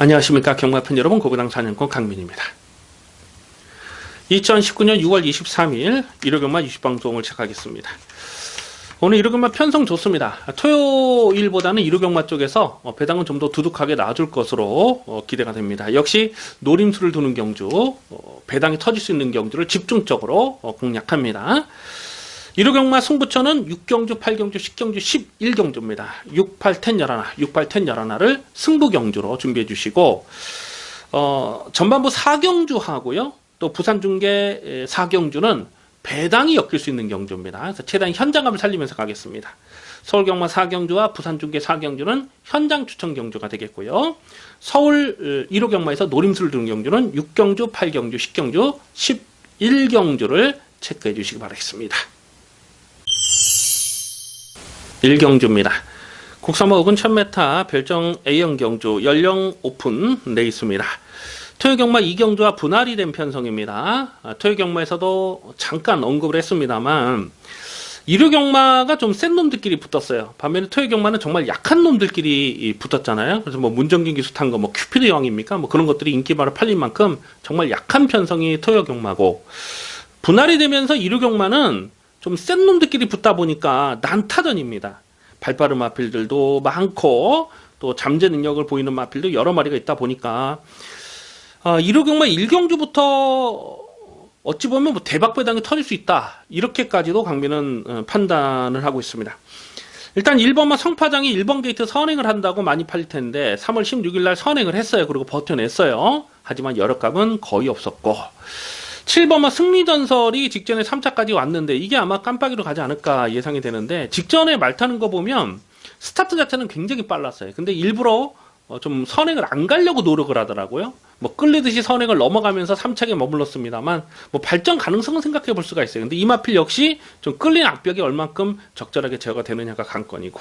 안녕하십니까 경마팬 여러분, 고배당 사냥꾼 강민입니다. 2019년 6월 23일 일요경마 20방송을 시작하겠습니다. 오늘 일요경마 편성 좋습니다. 토요일보다는 일요경마 쪽에서 배당은 좀 더 두둑하게 나와줄 것으로 기대가 됩니다. 역시 노림수를 두는 경주, 배당이 터질 수 있는 경주를 집중적으로 공략합니다. 일요경마 승부처는 6경주, 8경주, 10경주, 11경주입니다. 6, 8, 10, 11, 6, 8, 10, 11를 승부경주로 준비해 주시고, 전반부 4경주 하고요. 또 부산중계 4경주는 배당이 엮일 수 있는 경주입니다. 그래서 최대한 현장감을 살리면서 가겠습니다. 서울경마 4경주와 부산중계 4경주는 현장 추천 경주가 되겠고요. 서울 1호경마에서 노림수를 두는 경주는 6경주, 8경주, 10경주, 11경주를 체크해 주시기 바라겠습니다. 1경주입니다. 국산마 5군 1000m 별정 A형 경주 연령 오픈 돼 있습니다. 토요경마 2경주와 분할이 된 편성입니다. 토요경마에서도 잠깐 언급을 했습니다만 일요경마가 좀 센 놈들끼리 붙었어요. 반면에 토요경마는 정말 약한 놈들끼리 붙었잖아요. 그래서 뭐 문정긴 기수 탄 거 뭐 큐피드 여왕입니까? 뭐 그런 것들이 인기바로 팔린 만큼 정말 약한 편성이 토요경마고, 분할이 되면서 일요경마는 좀 센 놈들끼리 붙다 보니까 난타전입니다. 발빠른 마필들도 많고 또 잠재 능력을 보이는 마필도 여러 마리가 있다 보니까 일요경마 1경주부터 어찌 보면 뭐 대박 배당이 터질 수 있다, 이렇게까지도 강민은 판단을 하고 있습니다. 일단 1번마 성파장이 1번 게이트 선행을 한다고 많이 팔릴 텐데 3월 16일 날 선행을 했어요. 그리고 버텨냈어요. 하지만 여력값은 거의 없었고, 7번마 승리전설이 직전에 3차까지 왔는데 이게 아마 깜빡이로 가지 않을까 예상이 되는데, 직전에 말 타는 거 보면 스타트 자체는 굉장히 빨랐어요. 근데 일부러 좀 선행을 안 가려고 노력을 하더라고요. 뭐 끌리듯이 선행을 넘어가면서 3차게 머물렀습니다만 뭐 발전 가능성은 생각해 볼 수가 있어요. 근데 이 마필 역시 좀 끌린 악벽이 얼만큼 적절하게 제어가 되느냐가 관건이고,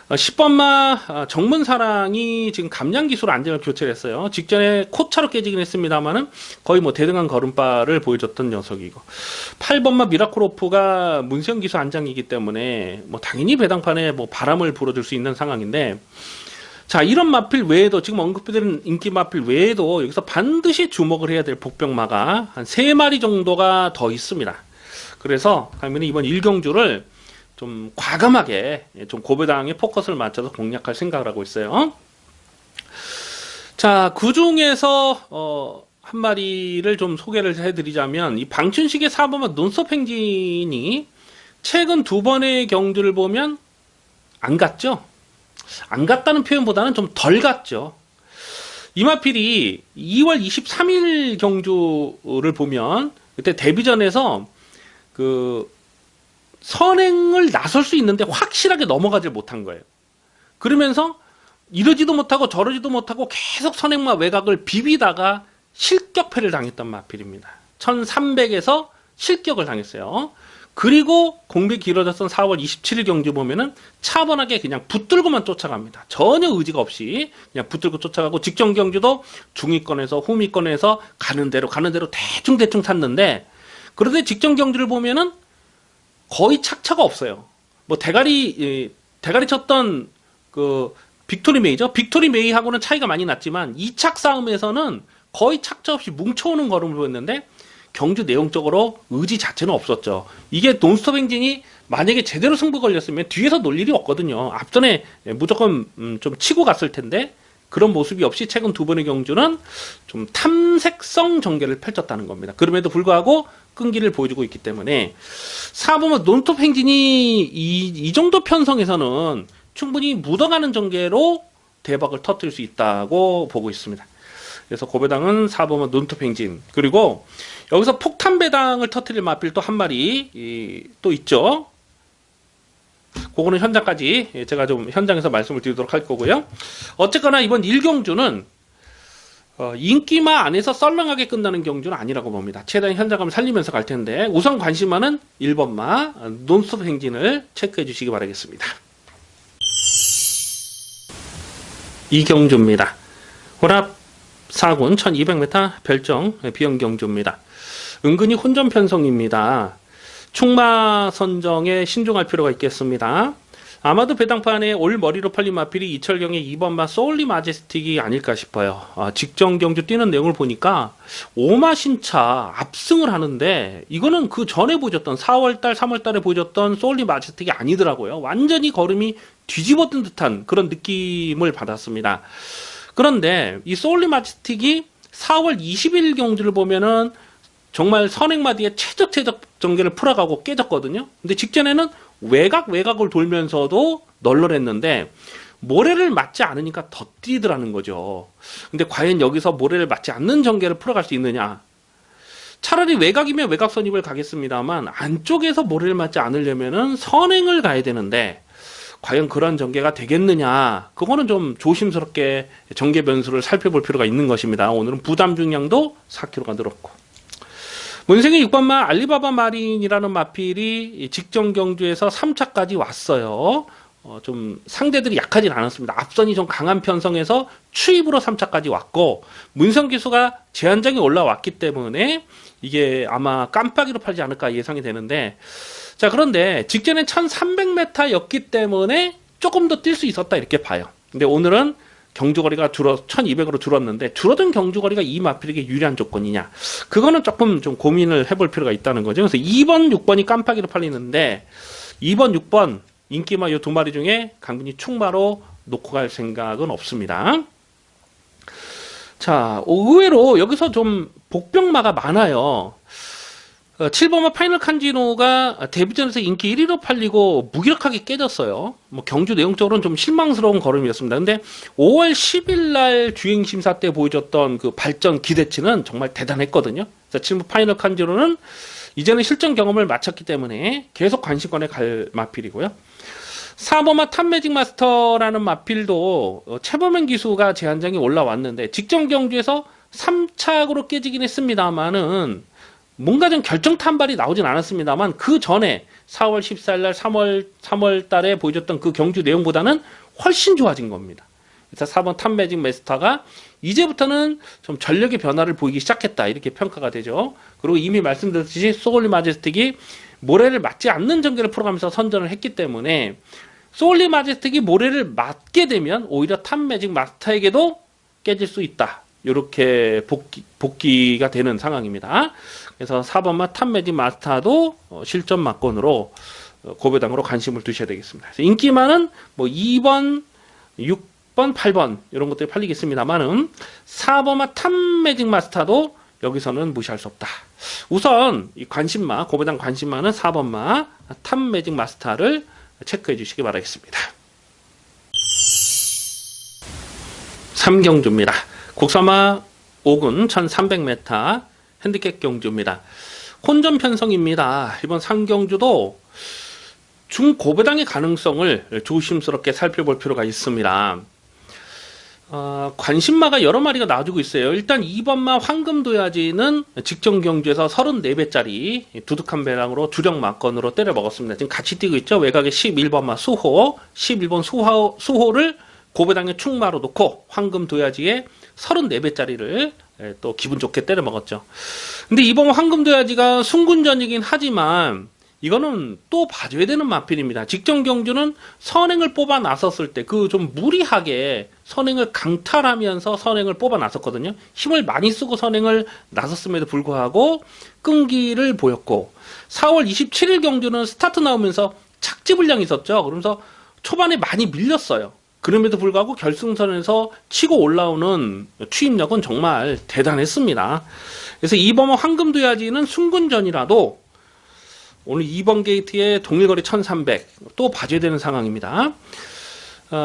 10번마 정문사랑이 지금 감량기수로 안전을 교체를 했어요. 직전에 코차로 깨지긴 했습니다만은 거의 뭐 대등한 걸음발을 보여줬던 녀석이고, 8번마 미라클오프가 문세영 기수 안장이기 때문에 뭐 당연히 배당판에 뭐 바람을 불어줄 수 있는 상황인데, 자, 이런 마필 외에도 지금 언급해드린 인기 마필 외에도 여기서 반드시 주목을 해야 될 복병마가 한 3마리 정도가 더 있습니다. 그래서 강민은 이번 1경주를 좀 과감하게 좀 고배당에 포커스를 맞춰서 공략할 생각을 하고 있어요. 자, 그 중에서 한 마리를 좀 소개를 해드리자면, 이 방춘식의 4번마 논스톱 행진이 최근 2번의 경주를 보면 안 갔죠? 안 갔다는 표현보다는 좀 덜 갔죠. 이마필이 2월 23일 경주를 보면 그때 데뷔전에서 그 선행을 나설 수 있는데 확실하게 넘어가질 못한 거예요. 그러면서 이러지도 못하고 저러지도 못하고 계속 선행마 외곽을 비비다가 실격패를 당했던 마필입니다. 1300에서 실격을 당했어요. 그리고 공백이 길어졌던 4월 27일 경주 보면은 차분하게 그냥 붙들고만 쫓아갑니다. 전혀 의지가 없이 그냥 붙들고 쫓아가고, 직전 경주도 중위권에서 후미권에서 가는 대로 대충 탔는데, 그런데 직전 경주를 보면은 거의 착차가 없어요. 뭐 대가리 쳤던 그 빅토리 메이죠. 빅토리 메이하고는 차이가 많이 났지만 2착 싸움에서는 거의 착차 없이 뭉쳐오는 걸음을 보였는데 경주 내용적으로 의지 자체는 없었죠. 이게 논스톱 행진이 만약에 제대로 승부 걸렸으면 뒤에서 놀 일이 없거든요. 앞전에 무조건 좀 치고 갔을 텐데 그런 모습이 없이 최근 2번의 경주는 좀 탐색성 전개를 펼쳤다는 겁니다. 그럼에도 불구하고 끈기를 보여주고 있기 때문에 4번은 논스톱 행진이 이 정도 편성에서는 충분히 묻어가는 전개로 대박을 터뜨릴 수 있다고 보고 있습니다. 그래서 고배당은 4번은 논스톱 행진, 그리고 여기서 폭탄 배당을 터뜨릴 마필 또 한 마리 또 있죠. 그거는 현장까지 제가 좀 현장에서 말씀을 드리도록 할 거고요. 어쨌거나 이번 1경주는 인기마 안에서 썰렁하게 끝나는 경주는 아니라고 봅니다. 최대한 현장감을 살리면서 갈 텐데 우선 관심마는 1번마 논스톱 행진을 체크해 주시기 바라겠습니다. 2경주입니다. 호랍 4군 1200m 별정 비형 경주입니다. 은근히 혼전 편성입니다. 충마 선정에 신중할 필요가 있겠습니다. 아마도 배당판에 올 머리로 팔린 마필이 이철경의 2번마 소울리 마제스틱이 아닐까 싶어요. 직전 경주 뛰는 내용을 보니까 오마신차 압승을 하는데 이거는 그 전에 보여줬던 4월달, 3월달에 보여줬던 소울리 마제스틱이 아니더라고요. 완전히 걸음이 뒤집어진 듯한 그런 느낌을 받았습니다. 그런데 이 소울리 마제스틱이 4월 20일 경주를 보면은 정말 선행마디에 최적 전개를 풀어가고 깨졌거든요. 근데 직전에는 외곽을 돌면서도 널널했는데 모래를 맞지 않으니까 더 뛰더라는 거죠. 근데 과연 여기서 모래를 맞지 않는 전개를 풀어갈 수 있느냐? 차라리 외곽이면 외곽 선입을 가겠습니다만 안쪽에서 모래를 맞지 않으려면은 선행을 가야 되는데 과연 그런 전개가 되겠느냐? 그거는 좀 조심스럽게 전개 변수를 살펴볼 필요가 있는 것입니다. 오늘은 부담 중량도 4kg가 늘었고. 문생의 6번마 알리바바 마린이라는 마필이 직전 경주에서 3차까지 왔어요. 좀 상대들이 약하진 않았습니다. 앞선이 좀 강한 편성에서 추입으로 3차까지 왔고 문성 기수가 제한장에 올라왔기 때문에 이게 아마 깜빡이로 팔지 않을까 예상이 되는데 자 그런데 직전에 1300m였기 때문에 조금 더 뛸 수 있었다 이렇게 봐요. 근데 오늘은 경주거리가 1200으로 줄었는데 줄어든 경주거리가 이 마필에게 유리한 조건이냐 그거는 조금 좀 고민을 해볼 필요가 있다는 거죠. 그래서 2번 6번이 깜빡이로 팔리는데 2번 6번 인기마 이 두 마리 중에 강균이 충마로 놓고 갈 생각은 없습니다. 자 의외로 여기서 좀 복병마가 많아요. 7번마 파이널 칸지노가 데뷔전에서 인기 1위로 팔리고 무기력하게 깨졌어요. 뭐 경주 내용적으로는 좀 실망스러운 걸음이었습니다. 근데 5월 10일 날 주행 심사 때 보여줬던 그 발전 기대치는 정말 대단했거든요. 그래서 7번 파이널 칸지노는 이제는 실전 경험을 마쳤기 때문에 계속 관심권에 갈 마필이고요. 4번마 탑매직 마스터라는 마필도 최범현 기수가 제한장에 올라왔는데 직전 경주에서 3착으로 깨지긴 했습니다만은 뭔가 좀 결정탄 발이 나오진 않았습니다만 그 전에 4월 14일 날 3월 달에 보여줬던 그 경주 내용보다는 훨씬 좋아진 겁니다. 그래서 4번 탑매직 마스터가 이제부터는 좀 전력의 변화를 보이기 시작했다 이렇게 평가가 되죠. 그리고 이미 말씀드렸듯이 소울리 마제스틱이 모래를 맞지 않는 전개를 풀어가면서 선전을 했기 때문에 소울리 마제스틱이 모래를 맞게 되면 오히려 탑매직 마스터에게도 깨질 수 있다. 이렇게 복귀가 되는 상황입니다. 그래서 4번마 탑매직 마스터도 실전 막건으로 고배당으로 관심을 두셔야 되겠습니다. 인기만은 뭐 2번, 6번, 8번 이런 것들이 팔리겠습니다만은 4번마 탑매직 마스터도 여기서는 무시할 수 없다. 우선 이 관심마, 고배당 관심마는 4번마 탑매직 마스터를 체크해 주시기 바라겠습니다. 3경주입니다. 국사마 5군 1300m 핸디캡 경주입니다. 혼전 편성입니다. 이번 3경주도 중고배당의 가능성을 조심스럽게 살펴볼 필요가 있습니다. 관심마가 여러 마리가 나와주고 있어요. 일단 2번마 황금도야지는 직전 경주에서 34배짜리 두둑한 배랑으로 주력 막건으로 때려 먹었습니다. 지금 같이 뛰고 있죠. 외곽에 11번마 수호, 11번 수호를 고배당의 충마로 놓고 황금도야지에 34배짜리를 또 기분 좋게 때려 먹었죠. 근데 이번 황금도야지가 순군전이긴 하지만 이거는 또 봐줘야 되는 마필입니다. 직전 경주는 선행을 뽑아 나섰을 때 그 좀 무리하게 선행을 강탈하면서 선행을 뽑아 나섰거든요. 힘을 많이 쓰고 선행을 나섰음에도 불구하고 끈기를 보였고 4월 27일 경주는 스타트 나오면서 착지 불량이 있었죠. 그러면서 초반에 많이 밀렸어요. 그럼에도 불구하고 결승선에서 치고 올라오는 추임력은 정말 대단했습니다. 그래서 2번 황금도야지는 순군전이라도 오늘 2번 게이트에 동일거리 1300 또 봐줘야 되는 상황입니다.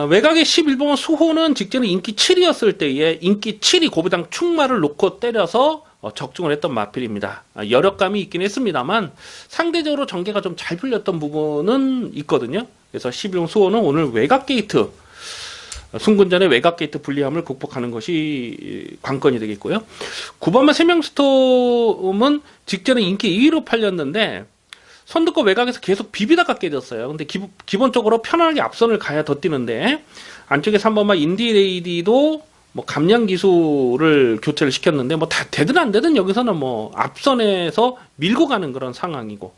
외곽의 11번 수호는 직전에 인기 7이었을 때에 인기 7이 고배당 충마를 놓고 때려서 적중을 했던 마필입니다. 여력감이 있긴 했습니다만 상대적으로 전개가 좀 잘 풀렸던 부분은 있거든요. 그래서 11번 수호는 오늘 외곽 게이트 순군전의 외곽 게이트 불리함을 극복하는 것이 관건이 되겠고요. 9번마 세명스톰은 직전에 인기 2위로 팔렸는데 선두거 외곽에서 계속 비비다가 깨졌어요. 근데 기본적으로 편안하게 앞선을 가야 더 뛰는데 안쪽에 3번마 인디레이디도 뭐 감량 기수를 교체를 시켰는데 뭐 다 되든 안 되든 여기서는 뭐 앞선에서 밀고 가는 그런 상황이고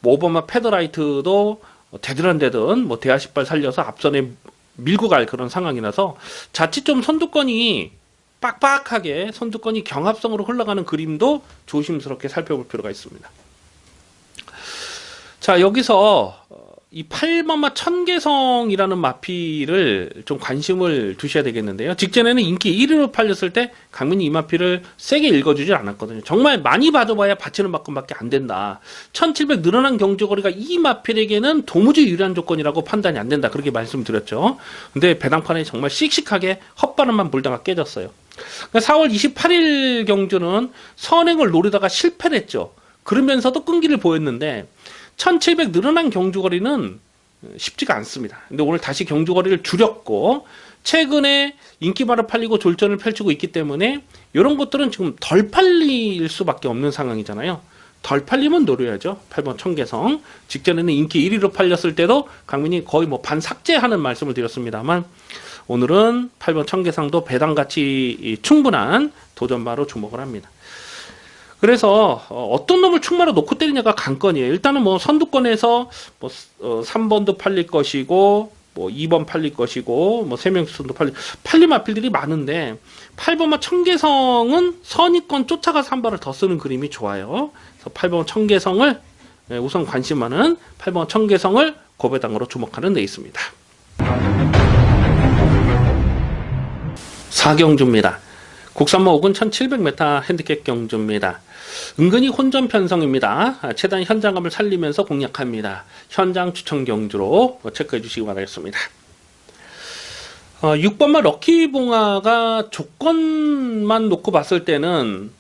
뭐 5번마 패더라이트도 되드란 데든 뭐 대하십발 살려서 앞선에 밀고 갈 그런 상황이라서 자칫 좀 선두권이 빡빡하게 선두권이 경합성으로 흘러가는 그림도 조심스럽게 살펴볼 필요가 있습니다. 자, 여기서 이 8번마 천계성이라는 마피를 좀 관심을 두셔야 되겠는데요. 직전에는 인기 1위로 팔렸을 때 강민이 이 마피를 세게 읽어주질 않았거든요. 정말 많이 봐줘봐야 받치는 만큼밖에 안 된다. 1700 늘어난 경주거리가 이 마필에게는 도무지 유리한 조건이라고 판단이 안 된다. 그렇게 말씀드렸죠. 근데 배당판에 정말 씩씩하게 헛바람만 불다가 깨졌어요. 4월 28일 경주는 선행을 노리다가 실패를 했죠. 그러면서도 끈기를 보였는데 1700 늘어난 경주거리는 쉽지가 않습니다. 근데 오늘 다시 경주거리를 줄였고 최근에 인기말을 팔리고 졸전을 펼치고 있기 때문에 이런 것들은 지금 덜 팔릴 수밖에 없는 상황이잖아요. 덜 팔리면 노려야죠. 8번 청계성. 직전에는 인기 1위로 팔렸을 때도 강민이 거의 뭐 반삭제하는 말씀을 드렸습니다만 오늘은 8번 청계성도 배당가치 충분한 도전마로 주목을 합니다. 그래서 어떤 놈을 충마로 놓고 때리냐가 관건이에요. 일단은 뭐 선두권에서 뭐 3번도 팔릴 것이고 뭐 2번 팔릴 것이고 뭐 3명선도 팔릴 마필들이 많은데 8번마 청계성은 선의권 쫓아가서 한 발을 더 쓰는 그림이 좋아요. 그래서 8번 청계성을 우선 관심 많은 8번 청계성을 고배당으로 주목하는 데 있습니다. 4경주입니다. 국산모 5군 1700m 핸디캡 경주입니다. 은근히 혼전 편성입니다. 최대한 현장감을 살리면서 공략합니다. 현장 추천 경주로 체크해 주시기 바라겠습니다. 6번마 럭키봉화가 조건만 놓고 봤을 때는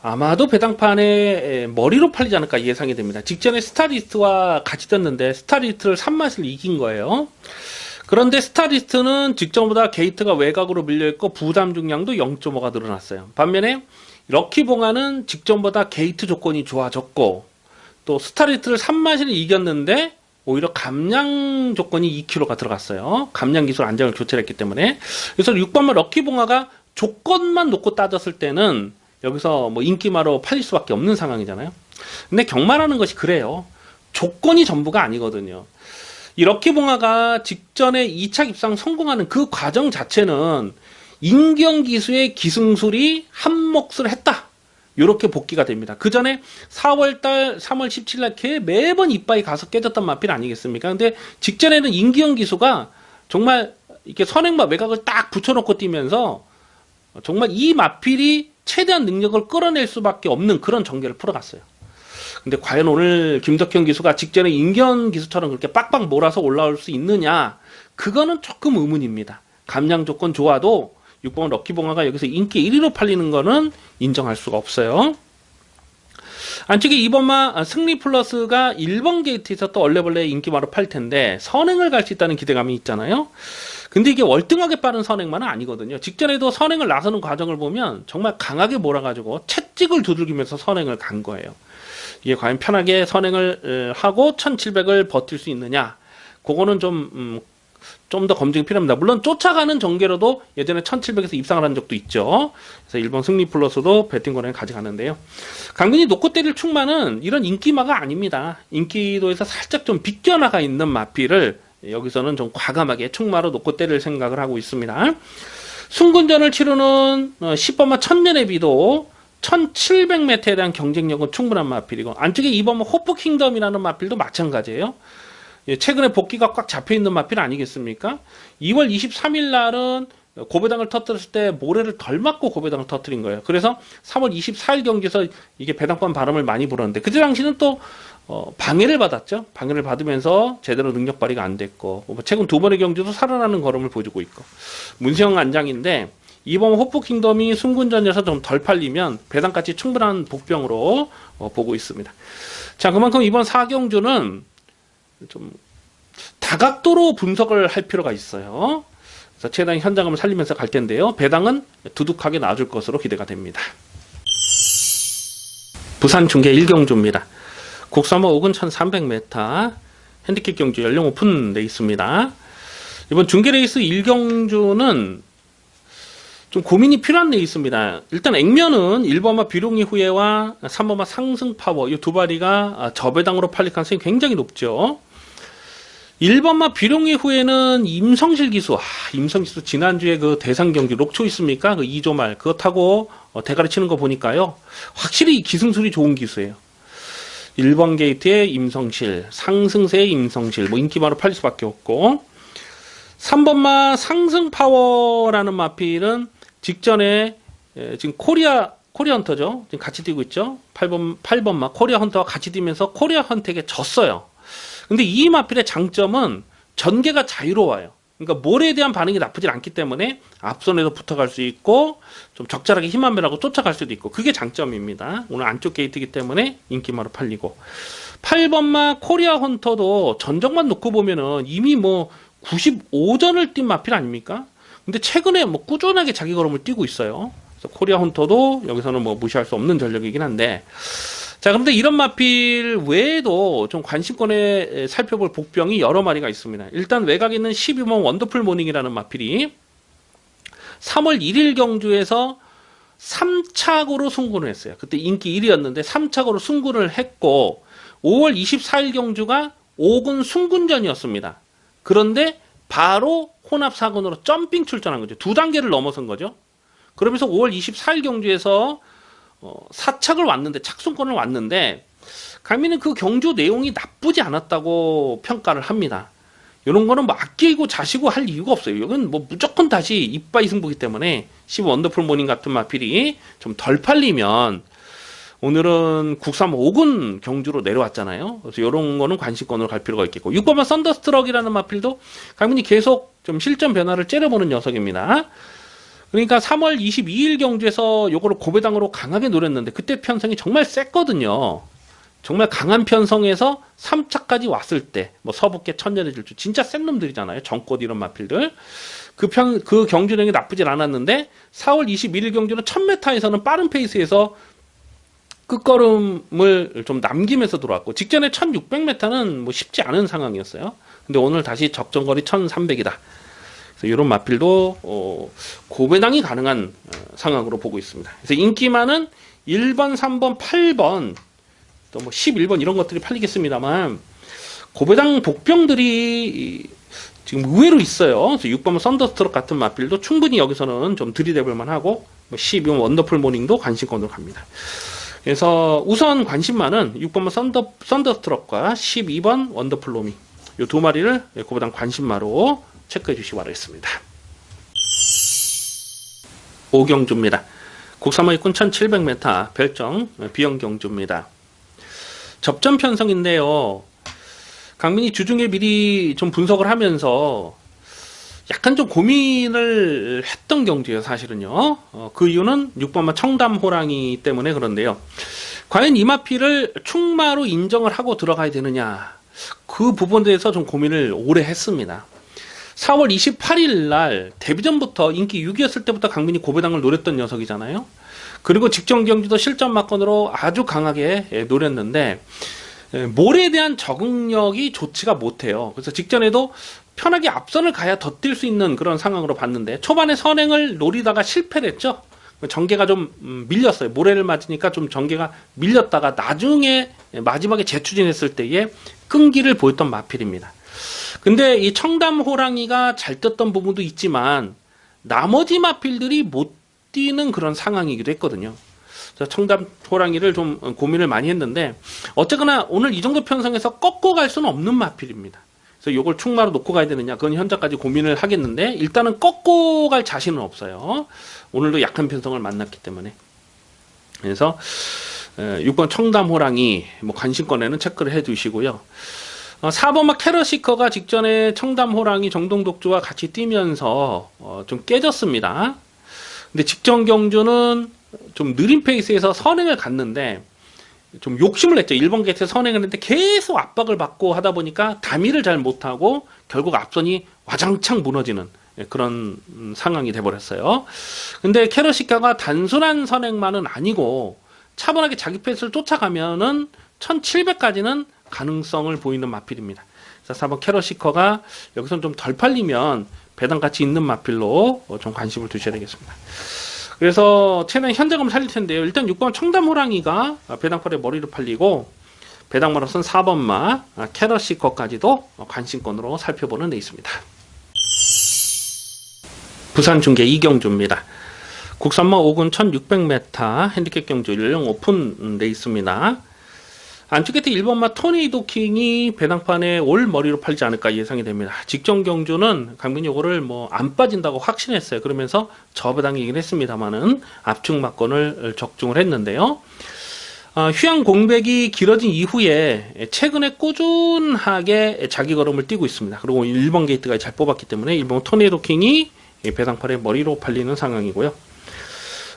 아마도 배당판에 머리로 팔리지 않을까 예상이 됩니다. 직전에 스타리스트와 같이 떴는데 스타리스트를 3맛을 이긴 거예요. 그런데 스타리스트는 직전보다 게이트가 외곽으로 밀려있고 부담 중량도 0.5가 늘어났어요. 반면에 럭키봉화는 직전보다 게이트 조건이 좋아졌고 또 스타리스트를 3마시를 이겼는데 오히려 감량 조건이 2kg가 들어갔어요. 감량 기술 안정을 교체했기 때문에. 그래서 6번마 럭키봉화가 조건만 놓고 따졌을 때는 여기서 뭐 인기마로 팔릴 수밖에 없는 상황이잖아요. 근데 경마라는 것이 그래요. 조건이 전부가 아니거든요. 이 럭키봉화가 직전에 2차 입상 성공하는 그 과정 자체는 인경기수의 기승술이 한 몫을 했다. 이렇게 복귀가 됩니다. 그 전에 4월달 3월 17일 매번 이빠이 가서 깨졌던 마필 아니겠습니까? 근데 직전에는 인기영 기수가 정말 이렇게 선행마 외곽을 딱 붙여놓고 뛰면서 정말 이 마필이 최대한 능력을 끌어낼 수밖에 없는 그런 전개를 풀어갔어요. 근데 과연 오늘 김덕현 기수가 직전에 인견 기수처럼 그렇게 빡빡 몰아서 올라올 수 있느냐? 그거는 조금 의문입니다. 감량 조건 좋아도 6번 럭키봉화가 여기서 인기 1위로 팔리는 거는 인정할 수가 없어요. 안쪽에 2번마 승리 플러스가 1번 게이트에서 또 얼레벌레 인기마로 팔 텐데 선행을 갈 수 있다는 기대감이 있잖아요. 근데 이게 월등하게 빠른 선행만은 아니거든요. 직전에도 선행을 나서는 과정을 보면 정말 강하게 몰아가지고 채찍을 두들기면서 선행을 간 거예요. 이게 과연 편하게 선행을 하고 1700을 버틸 수 있느냐, 그거는 좀 더 검증이 필요합니다. 물론 쫓아가는 전개로도 예전에 1700에서 입상을 한 적도 있죠. 그래서 1번 승리 플러스도 배팅 권한을 가져가는데요. 강민이 놓고 때릴 충마는 이런 인기마가 아닙니다. 인기도에서 살짝 좀 비껴나가 있는 마피를 여기서는 좀 과감하게 충마로 놓고 때릴 생각을 하고 있습니다. 순군전을 치르는 10번마 천년의 비도 1700m에 대한 경쟁력은 충분한 마필이고, 안쪽에 2번마 호프 킹덤이라는 마필도 마찬가지예요. 최근에 복귀가 꽉 잡혀있는 마필 아니겠습니까? 2월 23일 날은 고배당을 터뜨렸을 때 모래를 덜 맞고 고배당을 터뜨린 거예요. 그래서 3월 24일 경기에서 이게 배당판 바람을 많이 불었는데 그때 당시는 또 방해를 받았죠. 방해를 받으면서 제대로 능력 발휘가 안 됐고, 최근 두 번의 경기도 살아나는 걸음을 보여주고 있고, 문세영 안장인데 이번 호프 킹덤이 순군전에서 좀 덜 팔리면 배당까지 충분한 복병으로 보고 있습니다. 자, 그만큼 이번 4경주는 좀 다각도로 분석을 할 필요가 있어요. 그래서 최대한 현장감을 살리면서 갈 텐데요. 배당은 두둑하게 나아줄 것으로 기대가 됩니다. 부산 중계 1경주입니다. 국산모 5군 1300m 핸디캡 경주 연령 오픈돼 있습니다. 이번 중계 레이스 1경주는 좀 고민이 필요한 레이스입니다. 일단 액면은 1번마 비룡이 후예와 3번마 상승 파워 이 두 마리가 저배당으로 팔릴 가능성이 굉장히 높죠. 1번마 비룡 이후에는 임성실 기수. 임성실 기수 지난주에 그 대상 경기 록초 있습니까? 그 2조 말 그거 타고 대가리 치는 거 보니까요. 확실히 기승술이 좋은 기수예요. 1번 게이트의 임성실, 상승세의 임성실, 뭐 인기마로 팔릴 수밖에 없고. 3번마 상승 파워라는 마필은 직전에 지금 코리아 헌터죠. 지금 같이 뛰고 있죠. 8번마 코리아 헌터와 같이 뛰면서 코리아 헌터에게 졌어요. 근데 이 마필의 장점은 전개가 자유로워요. 그러니까 모래에 대한 반응이 나쁘지 않기 때문에 앞선에서 붙어갈 수 있고 좀 적절하게 힘 안 매라고 쫓아갈 수도 있고 그게 장점입니다. 오늘 안쪽 게이트이기 때문에 인기마로 팔리고 8번마 코리아 헌터도 전적만 놓고 보면은 이미 뭐 95전을 뛴 마필 아닙니까? 근데 최근에 뭐 꾸준하게 자기 걸음을 뛰고 있어요. 그래서 코리아 헌터도 여기서는 뭐 무시할 수 없는 전력이긴 한데 자, 그런데 이런 마필 외에도 좀 관심권에 살펴볼 복병이 여러 마리가 있습니다. 일단 외곽에 있는 12번 원더풀 모닝이라는 마필이 3월 1일 경주에서 3착으로 승군을 했어요. 그때 인기 1위였는데 3착으로 승군을 했고 5월 24일 경주가 5군 승군전이었습니다. 그런데 바로 혼합 4군으로 점핑 출전한 거죠. 두 단계를 넘어선 거죠. 그러면서 5월 24일 경주에서 4착을 왔는데 착순권을 왔는데 강민은 그 경주 내용이 나쁘지 않았다고 평가를 합니다. 이런 거는 뭐 아끼고 자시고 할 이유가 없어요. 이건 뭐 무조건 다시 이빠이 승부기 때문에 10 원더풀 모닝 같은 마필이 좀 덜 팔리면 오늘은 국삼 5군 경주로 내려왔잖아요. 그래서 이런 거는 관심권으로 갈 필요가 있겠고 6번만 썬더스트럭이라는 마필도 강민이 계속 좀 실전 변화를 째려보는 녀석입니다. 그러니까 3월 22일 경주에서 요거를 고배당으로 강하게 노렸는데 그때 편성이 정말 셌거든요. 정말 강한 편성에서 3차까지 왔을 때 뭐 서북계 천년의 질주 진짜 센 놈들이잖아요. 정꽃 이런 마필들. 그 경주력이 나쁘진 않았는데 4월 21일 경주는 1000m에서는 빠른 페이스에서 끝걸음을 좀 남기면서 들어왔고 직전에 1600m는 뭐 쉽지 않은 상황이었어요. 근데 오늘 다시 적정거리 1300이다. 이런 마필도 고배당이 가능한 상황으로 보고 있습니다. 그래서 인기만은 1번, 3번, 8번 또 뭐 11번 이런 것들이 팔리겠습니다만 고배당 복병들이 지금 의외로 있어요. 그래서 6번 썬더스트럭 같은 마필도 충분히 여기서는 좀 들이대볼 만하고 12번 원더풀 모닝도 관심권으로 갑니다. 그래서 우선 관심만은 6번 썬더스트럭과 12번 원더풀 로밍 이 두 마리를 고배당 관심마로 체크해 주시기 바라겠습니다. 5경주입니다. 국삼의군 1700m 별정 비영경주입니다. 접전 편성인데요. 강민이 주중에 미리 좀 분석을 하면서 약간 좀 고민을 했던 경주예요. 사실은요. 그 이유는 6번마 청담호랑이 때문에 그런데요. 과연 이 마필을 충마로 인정을 하고 들어가야 되느냐 그 부분에 대해서 좀 고민을 오래 했습니다. 4월 28일 날 데뷔전부터 인기 6위였을 때부터 강민이 고배당을 노렸던 녀석이잖아요. 그리고 직전 경기도 실전 막건으로 아주 강하게 노렸는데 모래에 대한 적응력이 좋지가 못해요. 그래서 직전에도 편하게 앞선을 가야 더 뛸 수 있는 그런 상황으로 봤는데 초반에 선행을 노리다가 실패를 했죠. 전개가 좀 밀렸어요. 모래를 맞으니까 좀 전개가 밀렸다가 나중에 마지막에 재추진했을 때에 끈기를 보였던 마필입니다. 근데 이 청담 호랑이가 잘 떴던 부분도 있지만 나머지 마필들이 못 뛰는 그런 상황이기도 했거든요. 그래서 청담 호랑이를 좀 고민을 많이 했는데 어쨌거나 오늘 이 정도 편성에서 꺾고 갈 수는 없는 마필입니다. 그래서 이걸 충마로 놓고 가야 되느냐 그건 현재까지 고민을 하겠는데 일단은 꺾고 갈 자신은 없어요. 오늘도 약한 편성을 만났기 때문에. 그래서 6번 청담 호랑이 뭐 관심권에는 체크를 해 주시고요. 4번마 캐러시커가 직전에 청담호랑이 정동독주와 같이 뛰면서 좀 깨졌습니다. 근데 직전 경주는 좀 느린 페이스에서 선행을 갔는데 좀 욕심을 냈죠. 1번 게이트에 선행을 했는데 계속 압박을 받고 하다 보니까 다미를 잘 못하고 결국 앞선이 와장창 무너지는 그런 상황이 돼버렸어요. 근데 캐러시커가 단순한 선행만은 아니고 차분하게 자기 페이스를 쫓아가면은 1700까지는 가능성을 보이는 마필입니다. 그래서 4번 캐러시커가 여기서는 좀 덜 팔리면 배당가치 있는 마필로 좀 관심을 두셔야 되겠습니다. 그래서 채널 현장감 살릴 텐데요. 일단 6번 청담호랑이가 배당팔에 머리로 팔리고 배당마로선 4번마 캐럿시 것까지도 관심권으로 살펴보는 레이스입니다. 부산중계 이경주입니다. 국산마 5군 1600m 핸디캡 경주 연령 오픈 레이스입니다. 안쪽 끝에 1번마 토네이도 킹이 배당판에 올 머리로 팔지 않을까 예상이 됩니다. 직전 경주는 강민이 요거를 뭐 안 빠진다고 확신했어요. 그러면서 저배당이긴 했습니다만은 압축 막건을 적중을 했는데요. 휴양 공백이 길어진 이후에 최근에 꾸준하게 자기 걸음을 뛰고 있습니다. 그리고 1번 게이트가 잘 뽑았기 때문에 1번 토네이도 킹이 배당판에 머리로 팔리는 상황이고요.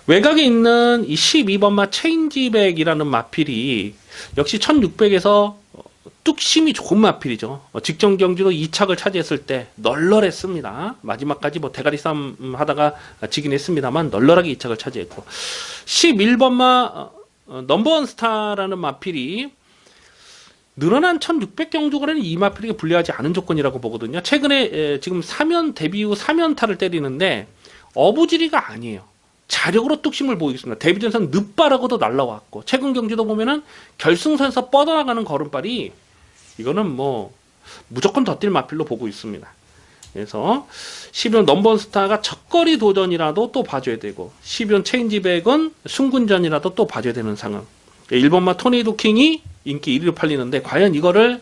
외곽에 있는 이 12번마 체인지백이라는 마필이 역시 1600에서 뚝심이 좋은 마필이죠. 직전 경주도 2착을 차지했을 때 널널했습니다. 마지막까지 뭐 대가리 싸움 하다가 지긴 했습니다만 널널하게 2착을 차지했고 11번마 넘버원 스타라는 마필이 늘어난 1600 경주거래는 이 마필에게 불리하지 않은 조건이라고 보거든요. 최근에 지금 3연 데뷔 후 3연타를 때리는데 어부지리가 아니에요. 자력으로 뚝심을 보이고 있습니다. 데뷔전선 늦바라고도 날라왔고 최근 경주도 보면은 결승선에서 뻗어나가는 걸음발이 이거는 뭐 무조건 더 뛸 마필로 보고 있습니다. 그래서 12번 넘버원 스타가 첫거리 도전이라도 또 봐줘야 되고 12번 체인지백은 순군전이라도 또 봐줘야 되는 상황. 1번마 토네이도 킹이 인기 1위로 팔리는데 과연 이거를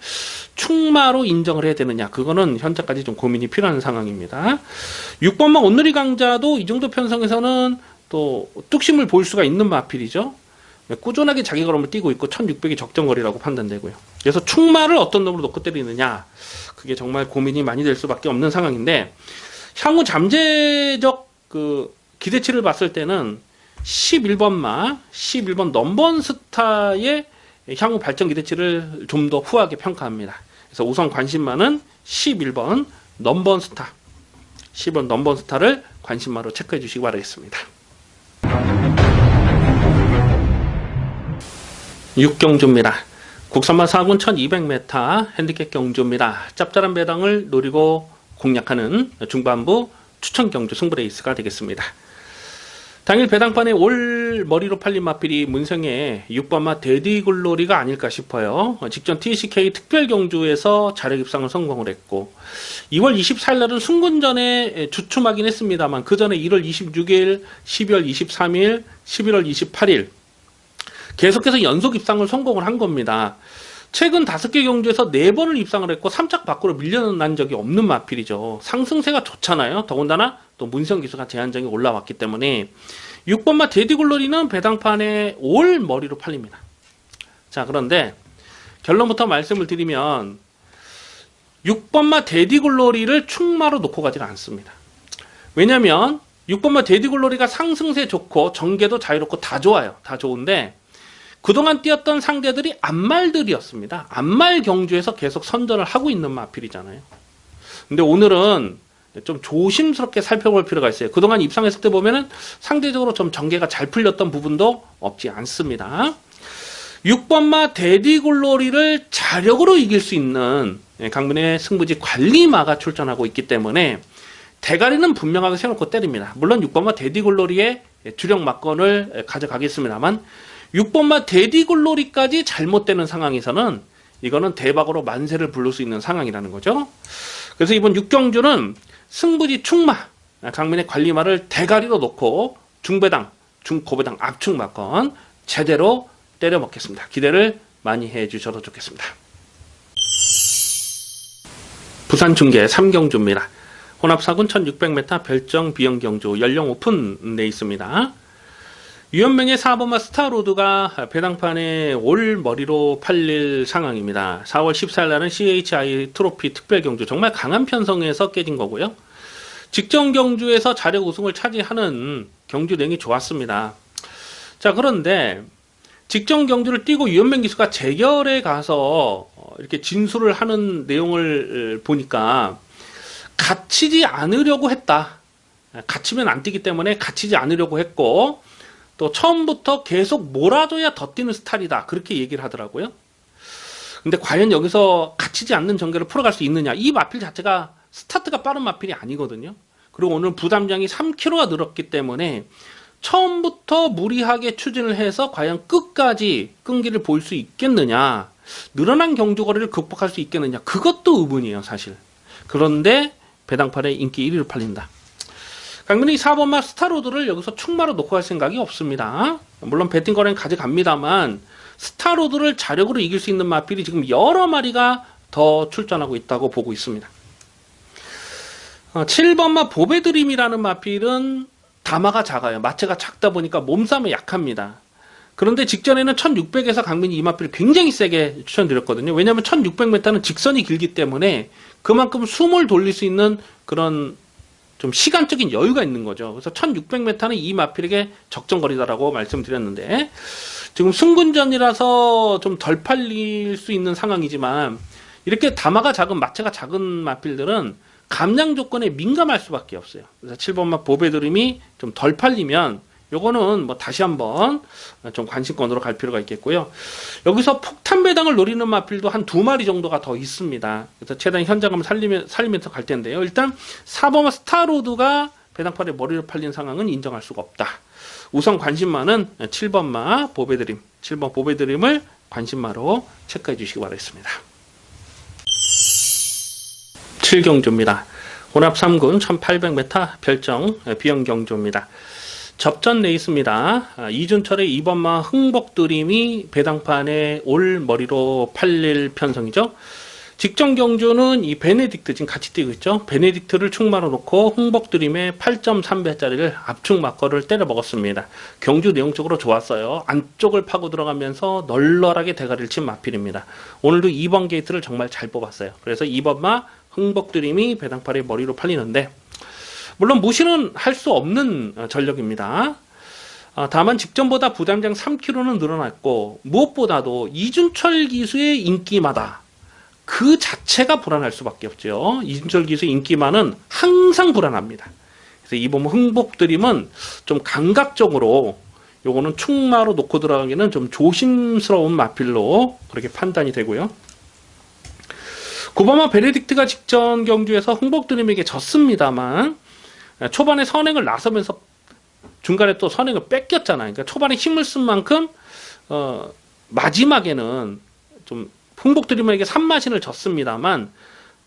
충마로 인정을 해야 되느냐, 그거는 현재까지 좀 고민이 필요한 상황입니다. 6번마 온누리 강자도 이 정도 편성에서는 또 뚝심을 보일 수가 있는 마필이죠. 꾸준하게 자기 걸음을 뛰고 있고 1600이 적정거리라고 판단되고요. 그래서 충마를 어떤 놈으로 놓고 때리느냐, 그게 정말 고민이 많이 될 수밖에 없는 상황인데, 향후 잠재적 그 기대치를 봤을 때는 11번마 11번 넘버원 스타의 향후 발전 기대치를 좀 더 후하게 평가합니다. 그래서 우선 관심마는 11번 넘버원 스타, 10번 넘버원 스타를 관심마로 체크해 주시기 바라겠습니다. 6경주입니다. 국산마 4군 1200m 핸디캡 경주입니다. 짭짤한 배당을 노리고 공략하는 중반부 추천 경주 승부레이스가 되겠습니다. 당일 배당판에 올 머리로 팔린 마필이 문성의 6번마 데디글로리가 아닐까 싶어요. 직전 TCK 특별 경주에서 자력 입상을 성공을 했고 2월 24일 날은 순군전에 주춤하긴 했습니다만 그 전에 1월 26일, 12월 23일, 11월 28일 계속해서 연속 입상을 성공을 한 겁니다. 최근 5개 경주에서 4번을 입상을 했고 3착 밖으로 밀려난 적이 없는 마필이죠. 상승세가 좋잖아요. 더군다나 또 문성 기수가 제한정이 올라왔기 때문에 6번마 데디글로리는 배당판에 올 머리로 팔립니다. 자, 그런데 결론부터 말씀을 드리면 6번마 데디글로리를 충마로 놓고 가지가 않습니다. 왜냐면 6번마 데디글로리가 상승세 좋고 전개도 자유롭고 다 좋아요. 다 좋은데 그동안 뛰었던 상대들이 안말들이었습니다. 안말 경주에서 계속 선전을 하고 있는 마필이잖아요. 근데 오늘은 좀 조심스럽게 살펴볼 필요가 있어요. 그동안 입상했을 때 보면은 상대적으로 좀 전개가 잘 풀렸던 부분도 없지 않습니다. 6번마 데디글로리를 자력으로 이길 수 있는 강민의 승부지 관리마가 출전하고 있기 때문에 대가리는 분명하게 세워놓고 때립니다. 물론 6번마 데디글로리의 주력 막건을 가져가겠습니다만 6번마 데디글로리까지 잘못되는 상황에서는 이거는 대박으로 만세를 부를 수 있는 상황이라는 거죠. 그래서 이번 6경주는 승부지 충마, 강민의 관리마를 대가리로 놓고 중배당, 중고배당 압축 막건 제대로 때려 먹겠습니다. 기대를 많이 해주셔도 좋겠습니다. 부산 중계 3경주입니다. 혼합 4군 1600m 별정 비영 경주 연령 오픈 레이스입니다. 유현명의 4번마 스타로드가 배당판에 올 머리로 팔릴 상황입니다. 4월 14일 날은 CHI 트로피 특별 경주, 정말 강한 편성에서 깨진 거고요. 직전 경주에서 자력 우승을 차지하는 경주 내용이 좋았습니다. 자, 그런데 직전 경주를 뛰고 유현명 기수가 재결에 가서 이렇게 진술을 하는 내용을 보니까 갇히지 않으려고 했다. 갇히면 안 뛰기 때문에 갇히지 않으려고 했고 또 처음부터 계속 몰아줘야 더 뛰는 스타일이다, 그렇게 얘기를 하더라고요. 근데 과연 여기서 갇히지 않는 전개를 풀어갈 수 있느냐, 이 마필 자체가 스타트가 빠른 마필이 아니거든요. 그리고 오늘 부담량이 3kg가 늘었기 때문에 처음부터 무리하게 추진을 해서 과연 끝까지 끈기를 볼 수 있겠느냐, 늘어난 경주 거리를 극복할 수 있겠느냐? 그것도 의문이에요, 사실. 그런데 배당판에 인기 1위로 팔린다. 강민이 4번마 스타로드를 여기서 충마로 놓고 갈 생각이 없습니다. 물론 배팅 거래는 가져갑니다만 스타로드를 자력으로 이길 수 있는 마필이 지금 여러 마리가 더 출전하고 있다고 보고 있습니다. 7번마 보배드림이라는 마필은 담화가 작아요. 마체가 작다 보니까 몸싸움에 약합니다. 그런데 직전에는 1600에서 강민이 이 마필을 굉장히 세게 추천드렸거든요. 왜냐하면 1600m는 직선이 길기 때문에 그만큼 숨을 돌릴 수 있는 그런 좀 시간적인 여유가 있는 거죠. 그래서 1600m는 이 마필에게 적정거리다라고 말씀드렸는데 지금 승군전이라서 좀 덜 팔릴 수 있는 상황이지만 이렇게 담화가 작은 마체가 작은 마필들은 감량 조건에 민감할 수밖에 없어요. 그래서 7번마 보배드림이 좀 덜 팔리면 요거는 뭐 다시 한번 좀 관심권으로 갈 필요가 있겠고요. 여기서 폭탄 배당을 노리는 마필도 한 2마리 정도가 더 있습니다. 그래서 최대한 현장감을 살리면서 갈 텐데요. 일단 4번마 스타로드가 배당판에 머리를 팔린 상황은 인정할 수가 없다. 우선 관심마는 7번마 보배드림, 7번 보배드림을 관심마로 체크해 주시기 바라겠습니다. 7경주입니다. 혼합 3군 1800m 별정 비영경주입니다. 접전 레이스입니다. 이준철의 2번마 흥복드림이 배당판에 올 머리로 팔릴 편성이죠. 직전 경주는 이 베네딕트 지금 같이 뛰고 있죠. 베네딕트를 충마로 놓고 흥복드림의 8.3배짜리를 압축 막거를 때려 먹었습니다. 경주 내용적으로 좋았어요. 안쪽을 파고 들어가면서 널널하게 대가리를 친 마필입니다. 오늘도 2번 게이트를 정말 잘 뽑았어요. 그래서 2번마 흥복드림이 배당판에 머리로 팔리는데 물론 무시는 할 수 없는 전력입니다. 다만 직전보다 부담장 3kg는 늘어났고 무엇보다도 이준철 기수의 인기마다 그 자체가 불안할 수밖에 없죠. 이준철 기수의 인기만은 항상 불안합니다. 그래서 이번 흥복드림은 좀 감각적으로 요거는 충마로 놓고 들어가기는 좀 조심스러운 마필로 그렇게 판단이 되고요. 9번마 베네딕트가 직전 경주에서 흥복드림에게 졌습니다만 초반에 선행을 나서면서 중간에 또 선행을 뺏겼잖아요. 그러니까 초반에 힘을 쓴 만큼 마지막에는 좀 흥복드림에게 3마신을 졌습니다만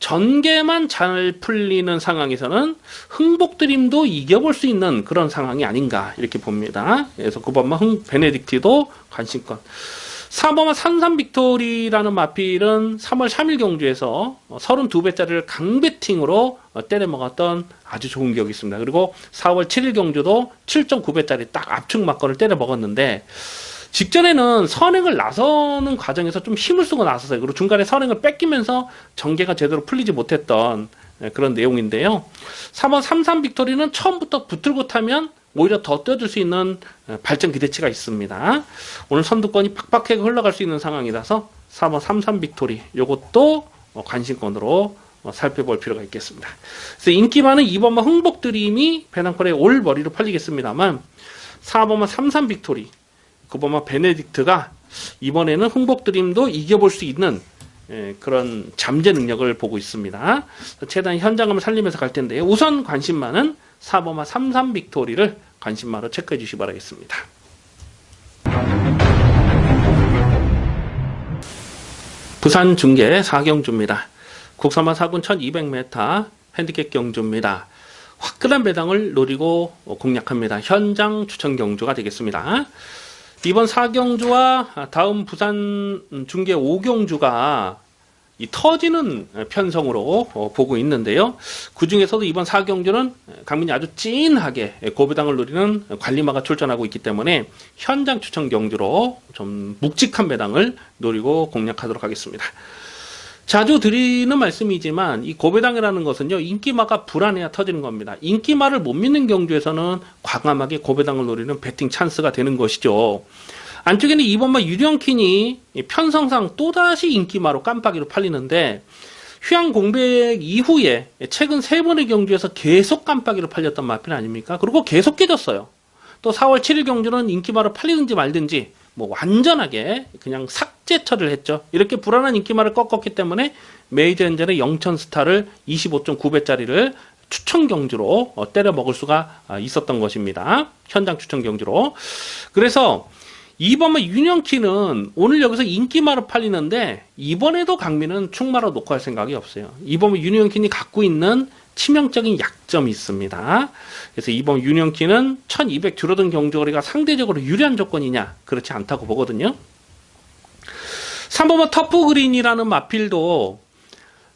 전개만 잘 풀리는 상황에서는 흥복드림도 이겨볼 수 있는 그런 상황이 아닌가 이렇게 봅니다. 그래서 9번마 베네딕트도 관심권. 4번마 산삼빅토리라는 마필은 3월 3일 경주에서 32배짜리를 강배팅으로 때려먹었던 아주 좋은 기억이 있습니다. 그리고 4월 7일 경주도 7.9배짜리 딱 압축 막거를 때려먹었는데 직전에는 선행을 나서는 과정에서 좀 힘을 쓰고 나섰어요. 그리고 중간에 선행을 뺏기면서 전개가 제대로 풀리지 못했던 그런 내용인데요. 3번 삼삼빅토리는 처음부터 붙들고 타면 오히려 더 뛰어들 수 있는 발전 기대치가 있습니다. 오늘 선두권이 팍팍하게 흘러갈 수 있는 상황이라서 4번 삼삼빅토리 요것도 관심권으로 살펴볼 필요가 있겠습니다. 그래서 인기 많은 2번마 흥복드림이 배낭콜에 올 머리로 팔리겠습니다만 4번마 삼삼빅토리 9번마 베네딕트가 이번에는 흥복드림도 이겨볼 수 있는 그런 잠재 능력을 보고 있습니다. 최대한 현장감을 살리면서 갈 텐데요. 우선 관심만은 4번마 삼삼빅토리를 관심마로 체크해 주시기 바라겠습니다. 부산 중계 4경주입니다. 국산마 4군 1200m 핸디캡 경주입니다. 화끈한 배당을 노리고 공략합니다. 현장 추천 경주가 되겠습니다. 이번 4경주와 다음 부산 중계 5경주가 이 터지는 편성으로 보고 있는데요. 그 중에서도 이번 4경주는 강민이 아주 찐하게 고배당을 노리는 관리마가 출전하고 있기 때문에 현장 추천 경주로 좀 묵직한 배당을 노리고 공략하도록 하겠습니다. 자주 드리는 말씀이지만 이 고배당이라는 것은요, 인기마가 불안해야 터지는 겁니다. 인기마를 못 믿는 경주에서는 과감하게 고배당을 노리는 배팅 찬스가 되는 것이죠. 안쪽에는 2번마 유령킨이 편성상 또다시 인기마로 깜빡이로 팔리는데 휴양 공백 이후에 최근 3번의 경주에서 계속 깜빡이로 팔렸던 마필 아닙니까? 그리고 계속 깨졌어요. 또 4월 7일 경주는 인기마로 팔리든지 말든지 뭐 완전하게 그냥 삭제 처리를 했죠. 이렇게 불안한 인기마를 꺾었기 때문에 메이저 엔젤의 영천스타를 25.9배짜리를 추천 경주로 때려 먹을 수가 있었던 것입니다. 현장 추천 경주로. 그래서 2번마 윤영키는 오늘 여기서 인기마로 팔리는데 이번에도 강민은 충마로 놓고 할 생각이 없어요. 2번마 윤영키는 갖고 있는 치명적인 약점이 있습니다. 그래서 2번 윤영키는 1200 줄어든 경주거리가 상대적으로 유리한 조건이냐? 그렇지 않다고 보거든요. 3번마 터프그린이라는 마필도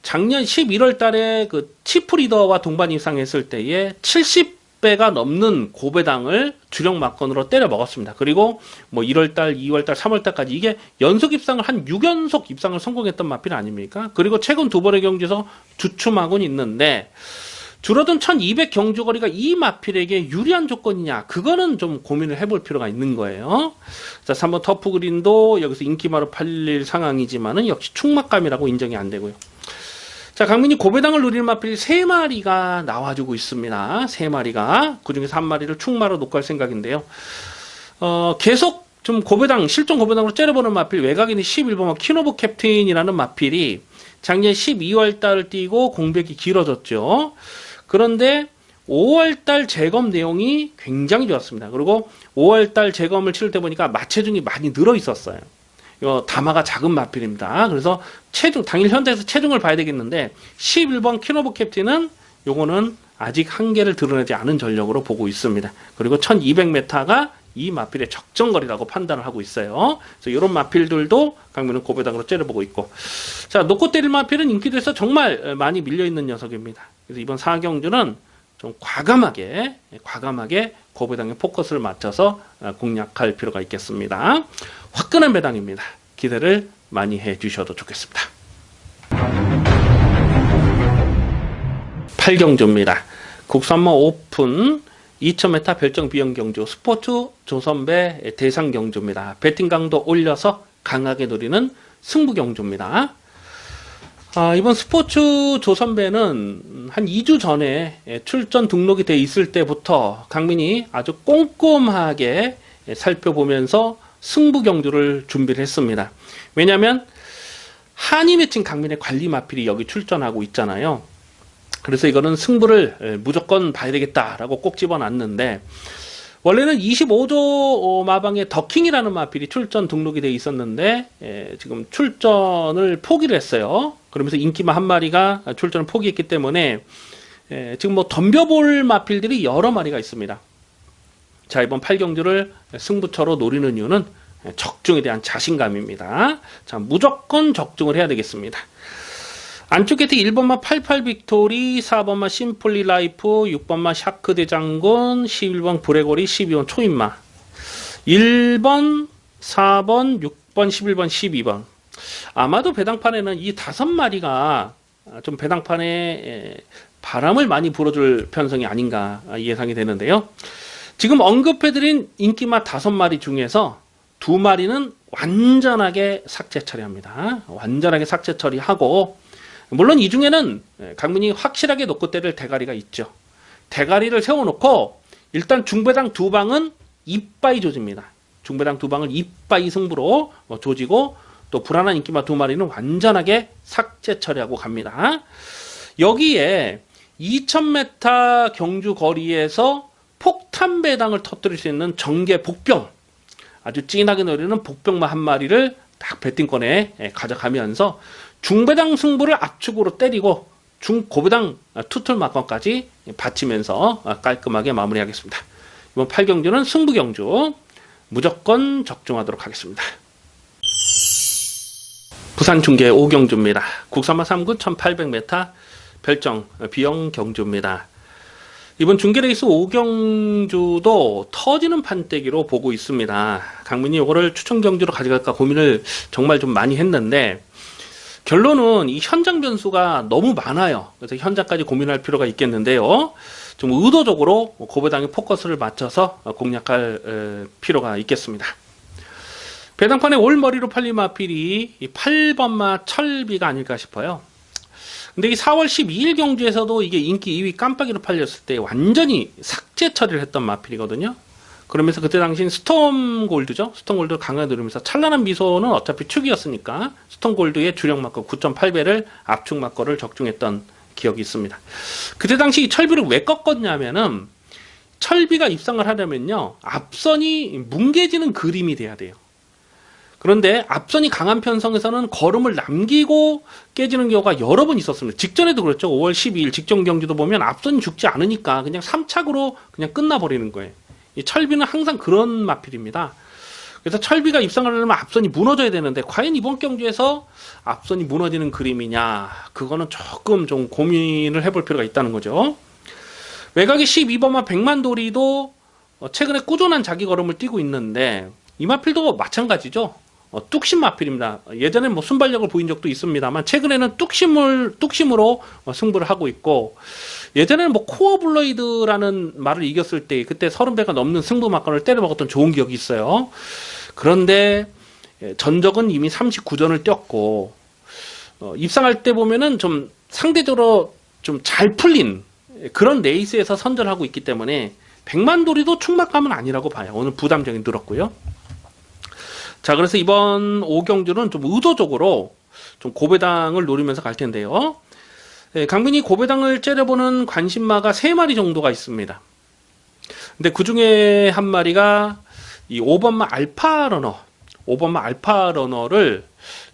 작년 11월 달에 그 치프리더와 동반 입상했을 때에 70배가 넘는 고배당을 주력 막건으로 때려 먹었습니다. 그리고 뭐 1월달, 2월달, 3월달까지 이게 연속 입상을 한 6연속 입상을 성공했던 마필 아닙니까? 그리고 최근 두 번의 경주에서 주춤하고는 있는데 줄어든 1200 경주거리가 이 마필에게 유리한 조건이냐? 그거는 좀 고민을 해볼 필요가 있는 거예요. 자, 3번 터프그린도 여기서 인기마로 팔릴 상황이지만은 역시 충막감이라고 인정이 안 되고요. 자, 강민이 고배당을 누릴 마필 3마리가 나와주고 있습니다. 3마리가. 그 중에서 1마리를 충마로 놓고 할 생각인데요. 계속 좀 고배당, 실전 고배당으로 째려보는 마필, 외곽인의 11번 키노브 캡틴이라는 마필이 작년 12월 달을 띄고 공백이 길어졌죠. 그런데 5월 달 재검 내용이 굉장히 좋았습니다. 그리고 5월 달 재검을 치를 때 보니까 마체중이 많이 늘어 있었어요. 이거 담화가 작은 마필입니다. 그래서 체중, 당일 현장에서 체중을 봐야 되겠는데 11번 키노브 캡틴은 요거는 아직 한계를 드러내지 않은 전력으로 보고 있습니다. 그리고 1200m가 이 마필의 적정거리라고 판단을 하고 있어요. 그래서 이런 마필들도 강민은 고배당으로 째려보고 있고, 자, 놓고 때릴 마필은 인기도에서 정말 많이 밀려있는 녀석입니다. 그래서 이번 4경주는 좀 과감하게 고배당에 포커스를 맞춰서 공략할 필요가 있겠습니다. 화끈한 배당입니다. 기대를 많이 해주셔도 좋겠습니다. 8경주입니다. 국산모 오픈 2000m 별정 비용 경주 스포츠 조선배 대상 경주입니다. 배팅 강도 올려서 강하게 노리는 승부 경주입니다. 이번 스포츠 조선배는 한 2주 전에 출전 등록이 돼 있을 때부터 강민이 아주 꼼꼼하게 살펴보면서 승부 경주를 준비를 했습니다. 왜냐하면 한이 맺힌 강민의 관리 마필이 여기 출전하고 있잖아요. 그래서 이거는 승부를 무조건 봐야 되겠다라고 꼭 집어놨는데, 원래는 25조 마방에 더킹이라는 마필이 출전 등록이 돼 있었는데 지금 출전을 포기를 했어요. 그러면서 인기마 1마리가 출전을 포기했기 때문에 지금 뭐 덤벼볼 마필들이 여러 마리가 있습니다. 자, 이번 8경주를 승부처로 노리는 이유는 적중에 대한 자신감입니다. 자, 무조건 적중을 해야 되겠습니다. 안쪽 곁에 1번마 88 빅토리, 4번마 심플리 라이프, 6번마 샤크 대장군, 11번 브레고리, 12번 초인마, 1번, 4번, 6번, 11번, 12번. 아마도 배당판에는 이 5마리가 좀 배당판에 바람을 많이 불어줄 편성이 아닌가 예상이 되는데요. 지금 언급해드린 인기마 5마리 중에서 2마리는 완전하게 삭제 처리합니다. 완전하게 삭제 처리하고, 물론 이 중에는 강민이 확실하게 놓고 때릴 대가리가 있죠. 대가리를 세워놓고 일단 중배당 2방은 이빠이 조집니다. 중배당 2방을 이빠이 승부로 조지고, 또 불안한 인기마 2마리는 완전하게 삭제 처리하고 갑니다. 여기에 2000m 경주 거리에서 폭탄 배당을 터뜨릴 수 있는 정계 복병, 아주 찐하게 노리는 복병마 1마리를 딱 배팅권에 가져가면서 중배당 승부를 압축으로 때리고 중고배당 투툴 막건까지 받치면서 깔끔하게 마무리하겠습니다. 이번 8경주는 승부 경주 무조건 적중하도록 하겠습니다. 부산 중계 5경주입니다. 국산마 3군 1800m 별정 비용 경주입니다. 이번 중계레이스 5경주도 터지는 판때기로 보고 있습니다. 강민이 이거를 추천 경주로 가져갈까 고민을 정말 좀 많이 했는데, 결론은 이 현장 변수가 너무 많아요. 그래서 현장까지 고민할 필요가 있겠는데요. 좀 의도적으로 고배당에 포커스를 맞춰서 공략할 필요가 있겠습니다. 배당판에 올머리로 팔린 마필이 8번마 철비가 아닐까 싶어요. 근데 이 4월 12일 경주에서도 이게 인기 2위 깜빡이로 팔렸을 때 완전히 삭제 처리를 했던 마필이거든요. 그러면서 그때 당시엔 스톰골드죠. 스톰골드를 강하게 누르면서 찬란한 미소는 어차피 축이었으니까 스톰골드의 주력 막거 9.8배를 압축 막거를 적중했던 기억이 있습니다. 그때 당시 이 철비를 왜 꺾었냐면은 철비가 입상을 하려면요, 앞선이 뭉개지는 그림이 돼야 돼요. 그런데 앞선이 강한 편성에서는 걸음을 남기고 깨지는 경우가 여러 번 있었습니다. 직전에도 그랬죠. 5월 12일 직전 경주도 보면 앞선이 죽지 않으니까 그냥 3착으로 그냥 끝나버리는 거예요. 이 철비는 항상 그런 마필입니다. 그래서 철비가 입상을 하려면 앞선이 무너져야 되는데, 과연 이번 경주에서 앞선이 무너지는 그림이냐, 그거는 조금 좀 고민을 해볼 필요가 있다는 거죠. 외곽의 12번마 백만도리도 최근에 꾸준한 자기 걸음을 뛰고 있는데, 이 마필도 마찬가지죠. 뚝심 마필입니다. 예전에 뭐 순발력을 보인 적도 있습니다만, 최근에는 뚝심으로 승부를 하고 있고, 예전에는 뭐 코어 블레이드라는 말을 이겼을 때 그때 30배가 넘는 승부 막간을 때려 먹었던 좋은 기억이 있어요. 그런데 전적은 이미 39전을 뛰었고, 입상할 때 보면은 좀 상대적으로 좀 잘 풀린 그런 레이스에서 선전을 하고 있기 때문에 백만도리도 충막감은 아니라고 봐요. 오늘 부담적인 들었고요. 자, 그래서 이번 5경주는 좀 의도적으로 좀 고배당을 노리면서 갈 텐데요. 강민이 고배당을 째려보는 관심마가 3마리 정도가 있습니다. 근데 그 중에 한 마리가 이 5번마 알파러너, 5번마 알파러너를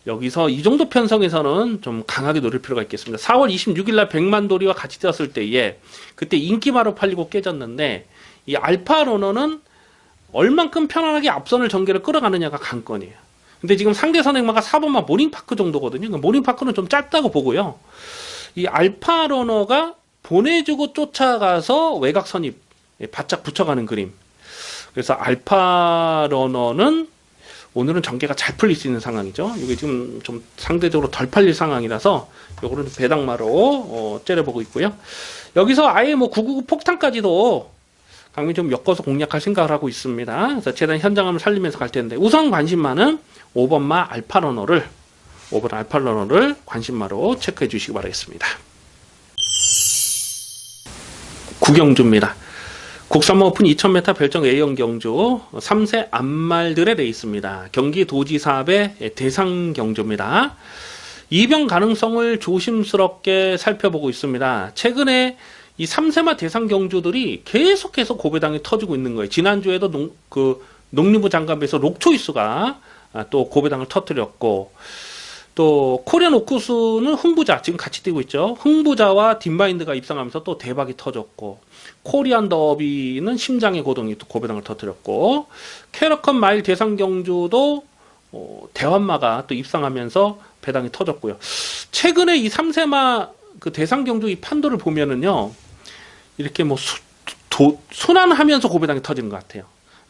여기서 이 정도 편성에서는 좀 강하게 노릴 필요가 있겠습니다. 4월 26일날 백만도리와 같이 뛰었을 때에 그때 인기마로 팔리고 깨졌는데, 이 알파러너는 얼만큼 편안하게 앞선을 전개를 끌어가느냐가 관건이에요. 근데 지금 상대 선행마가 4번마 모닝파크 정도거든요. 모닝파크는 좀 짧다고 보고요. 이 알파러너가 보내주고 쫓아가서 외곽 선입 바짝 붙여가는 그림. 그래서 알파러너는 오늘은 전개가 잘 풀릴 수 있는 상황이죠. 이게 지금 좀 상대적으로 덜 팔릴 상황이라서 요거는 배당마로 째려보고 있고요. 여기서 아예 뭐 999 폭탄까지도 강민 좀 엮어서 공략할 생각을 하고 있습니다. 그래서 최대한 현장감을 살리면서 갈 텐데, 우선 관심마는 5번마 알파러너를 5번 알파러너를 관심마로 체크해 주시기 바라겠습니다. 구경주입니다. 국산마 오픈 2000m 별정 A형 경주 3세 암말들의 레이스입니다. 경기 도지사업의 대상 경주입니다. 이변 가능성을 조심스럽게 살펴보고 있습니다. 최근에 이 3세마 대상 경주들이 계속해서 고배당이 터지고 있는 거예요. 지난주에도 농림부 장관에서 록초이스가 또 고배당을 터뜨렸고, 또 코리안 오쿠스는 흥부자 지금 같이 뛰고 있죠. 흥부자와 딥마인드가 입상하면서 또 대박이 터졌고, 코리안 더비는 심장의 고동이 또 고배당을 터뜨렸고, 캐러컨 마일 대상 경주도 대환마가 또 입상하면서 배당이 터졌고요. 최근에 이 3세마 그 대상 경주 이 판도를 보면은요, 이렇게 뭐 순환하면서 고배당이 터지는 것 같아요.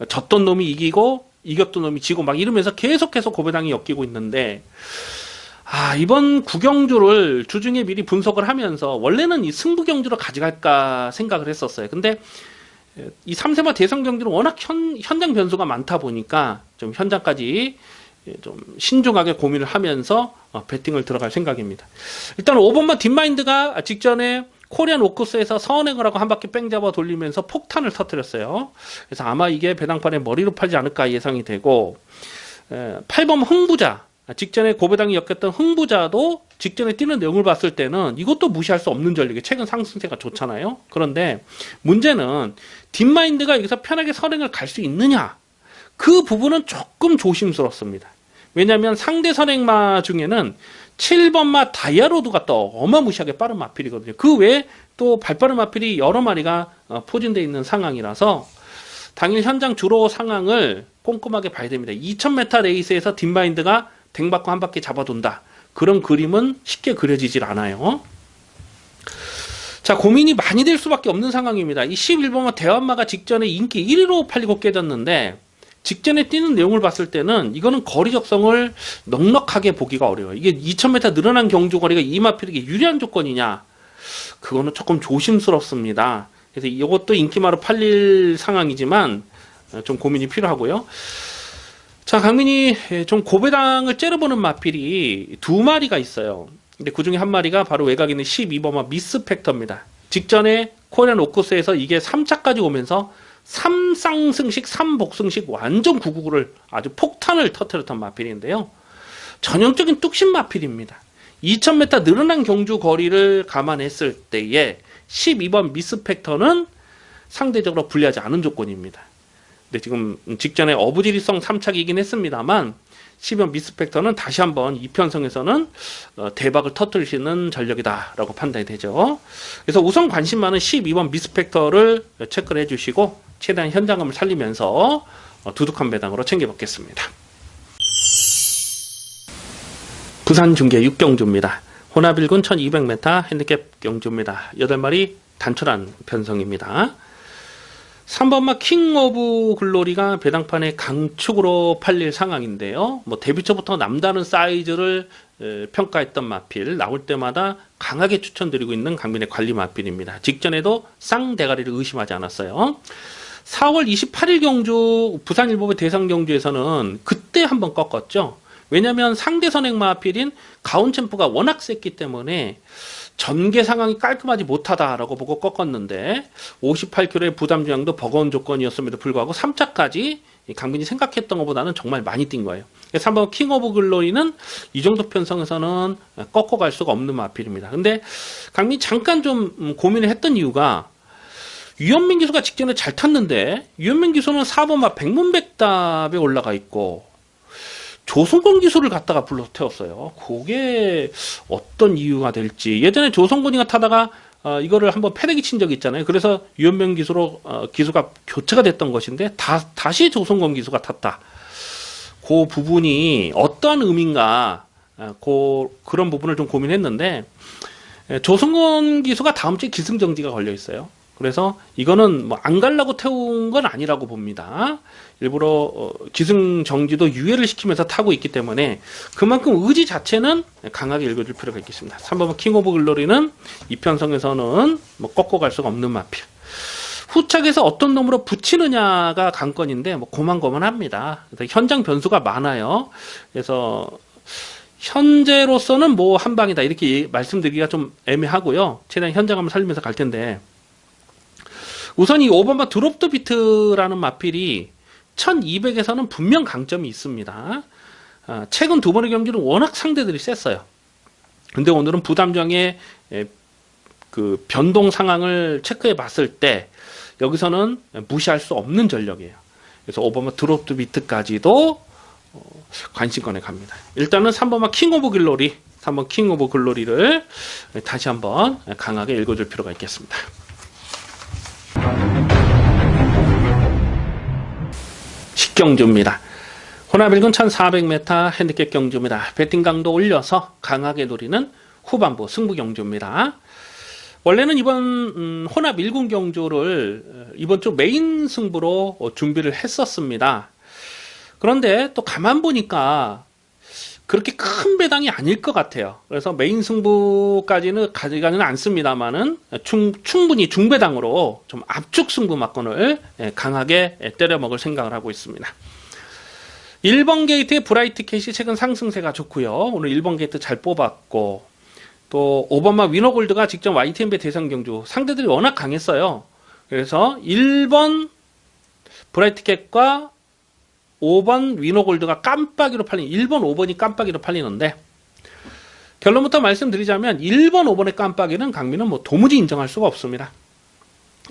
졌던 놈이 이기고 이겼던 놈이 지고 막 이러면서 계속해서 고배당이 엮이고 있는데, 이번 구경주를 주중에 미리 분석을 하면서 원래는 이 승부 경주로 가져갈까 생각을 했었어요. 근데 이 3세마 대상 경주는 워낙 현장 변수가 많다 보니까 좀 현장까지 좀 신중하게 고민을 하면서 배팅을 들어갈 생각입니다. 일단 5번마 딥마인드가 직전에 코리안 오쿠스에서 선행을 하고 한 바퀴 뺑 잡아 돌리면서 폭탄을 터뜨렸어요. 그래서 아마 이게 배당판에 머리로 팔지 않을까 예상이 되고, 8번 흥부자, 직전에 고배당이 엮였던 흥부자도 직전에 뛰는 내용을 봤을 때는 이것도 무시할 수 없는 전력이, 최근 상승세가 좋잖아요. 그런데 문제는 딥마인드가 여기서 편하게 선행을 갈 수 있느냐, 그 부분은 조금 조심스럽습니다. 왜냐하면 상대 선행마 중에는 7번마 다이아로드가 또 어마무시하게 빠른 마필이거든요. 그 외에 또 발빠른 마필이 여러 마리가 포진되어 있는 상황이라서 당일 현장 주로 상황을 꼼꼼하게 봐야 됩니다. 2000m 레이스에서 딥마인드가 댕받고 한 바퀴 잡아둔다, 그런 그림은 쉽게 그려지질 않아요. 자, 고민이 많이 될 수밖에 없는 상황입니다. 이 11번마 대환마가 직전에 인기 1위로 팔리고 깨졌는데, 직전에 뛰는 내용을 봤을 때는 이거는 거리 적성을 넉넉하게 보기가 어려워요. 이게 2000m 늘어난 경주 거리가 이 마필에게 유리한 조건이냐, 그거는 조금 조심스럽습니다. 그래서 이것도 인기마로 팔릴 상황이지만 좀 고민이 필요하고요. 자, 강민이 좀 고배당을 째려보는 마필이 2마리가 있어요. 근데 그 중에 한 마리가 바로 외곽에 있는 12번마 미스팩터입니다. 직전에 코리안 오쿠스에서 이게 3차까지 오면서 3쌍승식 3복승식 완전 999를 아주 폭탄을 터뜨렸던 마필인데요. 전형적인 뚝심 마필입니다. 2000m 늘어난 경주 거리를 감안했을 때에 12번 미스팩터는 상대적으로 불리하지 않은 조건입니다. 근데 지금 직전에 어부지리성 3착이긴 했습니다만 10연 미스펙터는 다시 한번 이 편성에서는 대박을 터뜨릴 수 있는 전력이다라고 판단이 되죠. 그래서 우선 관심 많은 12번 미스펙터를 체크를 해주시고 최대한 현장감을 살리면서 두둑한 배당으로 챙겨먹겠습니다. 부산 중계 6경주입니다. 혼합일군 1200m 핸디캡 경주입니다. 8마리 단촐한 편성입니다. 3번마 킹 오브 글로리가 배당판에 강축으로 팔릴 상황인데요. 뭐 데뷔 초부터 남다른 사이즈를 평가했던 마필, 나올 때마다 강하게 추천드리고 있는 강민의 관리 마필입니다. 직전에도 쌍대가리를 의심하지 않았어요. 4월 28일 경주 부산일보의 대상 경주에서는 그때 한번 꺾었죠. 왜냐하면 상대 선행 마필인 가온챔프가 워낙 셌기 때문에 전개 상황이 깔끔하지 못하다라고 보고 꺾었는데 58kg의 부담 중량도 버거운 조건이었음에도 불구하고 3차까지 강민이 생각했던 것보다는 정말 많이 뛴 거예요. 3번 킹 오브 글로리는 이 정도 편성에서는 꺾어갈 수가 없는 마필입니다. 근데 강민이 잠깐 좀 고민을 했던 이유가 유현민 기수가 직전에 잘 탔는데 유현민 기수는 4번마 백문백답에 올라가 있고 조성곤 기수를 갖다가 불러 태웠어요. 그게 어떤 이유가 될지. 예전에 조성곤이가 타다가 이거를 한번 패대기 친 적이 있잖아요. 그래서 유현명 기수로 기수가 교체가 됐던 것인데 다시 조성곤 기수가 탔다. 그 부분이 어떠한 의미인가, 그런 부분을 좀 고민했는데 조성곤 기수가 다음 주에 기승정지가 걸려 있어요. 그래서 이거는 뭐 안 가려고 태운 건 아니라고 봅니다. 일부러 기승정지도 유예를 시키면서 타고 있기 때문에 그만큼 의지 자체는 강하게 읽어줄 필요가 있겠습니다. 3번 킹 오브 글로리는 이 편성에서는 뭐 꺾어갈 수가 없는 마필. 후착에서 어떤 놈으로 붙이느냐가 관건인데 뭐 고만고만합니다. 현장 변수가 많아요. 그래서 현재로서는 뭐 한 방이다 이렇게 말씀드리기가 좀 애매하고요. 최대한 현장감을 살리면서 갈 텐데 우선 이 5번마 드롭 더 비트라는 마필이 1200에서는 분명 강점이 있습니다. 최근 두 번의 경기는 워낙 상대들이 셌어요. 근데 오늘은 부담장의 그 변동 상황을 체크해 봤을 때 여기서는 무시할 수 없는 전력이에요. 그래서 5번마 드롭 더 비트까지도 관심권에 갑니다. 일단은 3번마 킹 오브 글로리, 3번 킹 오브 글로리를 다시 한번 강하게 읽어줄 필요가 있겠습니다. 식경주입니다. 혼합일군 1400m 핸디캡 경주입니다. 배팅 강도 올려서 강하게 노리는 후반부 승부 경주입니다. 원래는 이번 혼합 1군 경주를 이번 주 메인 승부로 준비를 했었습니다. 그런데 또 가만 보니까 그렇게 큰 배당이 아닐 것 같아요. 그래서 메인 승부까지는 가져가지는 않습니다만은 충분히 중배당으로 좀 압축 승부 막건을 강하게 때려 먹을 생각을 하고 있습니다. 1번 게이트의 브라이트 캣이 최근 상승세가 좋고요. 오늘 1번 게이트 잘 뽑았고 또 5번마 위너골드가 직전 YTNB 대상 경주 상대들이 워낙 강했어요. 그래서 1번 브라이트 캣과 5번 위너골드가 깜빡이로 팔린 1번 5번이 깜빡이로 팔리는데 결론부터 말씀드리자면 1번 5번의 깜빡이는 강민은 뭐 도무지 인정할 수가 없습니다.